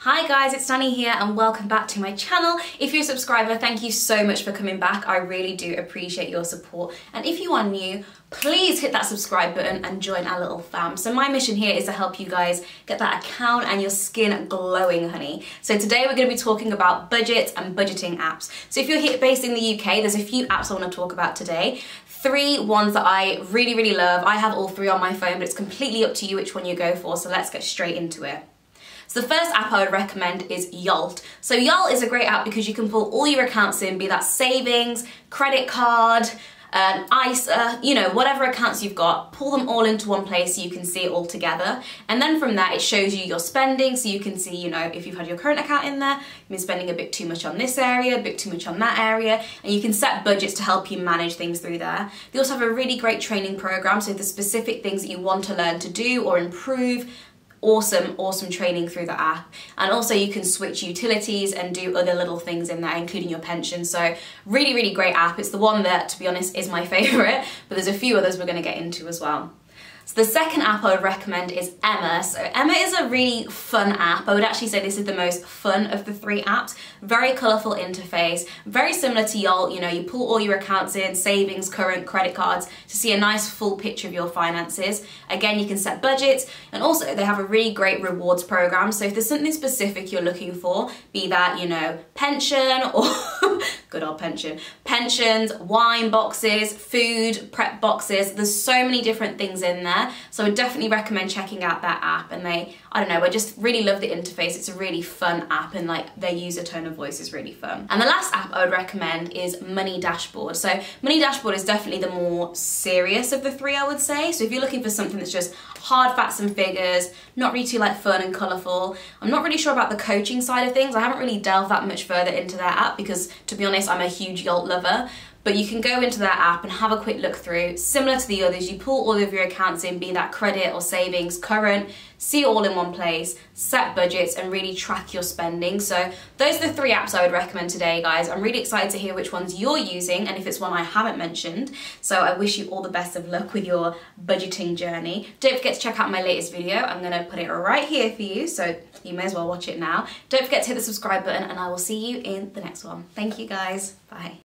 Hi guys, it's Dani here and welcome back to my channel. If you're a subscriber, thank you so much for coming back. I really do appreciate your support. And if you are new, please hit that subscribe button and join our little fam. So my mission here is to help you guys get that account and your skin glowing, honey. So today we're going to be talking about budgets and budgeting apps. So if you're here based in the UK, there's a few apps I want to talk about today. 3 ones that I really love. I have all 3 on my phone, but it's completely up to you which one you go for. So let's get straight into it. So the first app I would recommend is Yolt. So Yolt is a great app because you can pull all your accounts in, be that savings, credit card, ISA, you know, whatever accounts you've got, pull them all into one place so you can see it all together. And then from that, it shows you your spending, so you can see, you know, if you've had your current account in there, you've been spending a bit too much on this area, a bit too much on that area, and you can set budgets to help you manage things through there. They also have a really great training program, so if there's specific things that you want to learn to do or improve, awesome training through the app. And also you can switch utilities and do other little things in there, including your pension. So really great app. It's the one that, to be honest, is my favorite, but there's a few others we're going to get into as well. So the second app I would recommend is Emma. So Emma is a really fun app. I would actually say this is the most fun of the 3 apps. Very colourful interface, very similar to Yolt. You know, you pull all your accounts in, savings, current, credit cards, to see a nice full picture of your finances. Again, you can set budgets, and also they have a really great rewards program. So if there's something specific you're looking for, be that, you know, pension or good old pension, pensions, wine boxes, food, Pret boxes, there's so many different things in there. So I would definitely recommend checking out that app, and I just really love the interface. It's a really fun app, and like their user tone of voice is really fun. And the last app I would recommend is Money Dashboard. So Money Dashboard is definitely the more serious of the 3, I would say. So if you're looking for something that's just hard facts and figures, not really too like fun and colourful, I'm not really sure about the coaching side of things. I haven't really delved that much further into their app because, to be honest, I'm a huge Yolt lover. But you can go into that app and have a quick look through. Similar to the others, you pull all of your accounts in, be that credit or savings, current, see it all in one place, set budgets, and really track your spending. So those are the 3 apps I would recommend today, guys. I'm really excited to hear which ones you're using and if it's one I haven't mentioned. So I wish you all the best of luck with your budgeting journey. Don't forget to check out my latest video. I'm gonna put it right here for you, so you may as well watch it now. Don't forget to hit the subscribe button, and I will see you in the next one. Thank you, guys. Bye.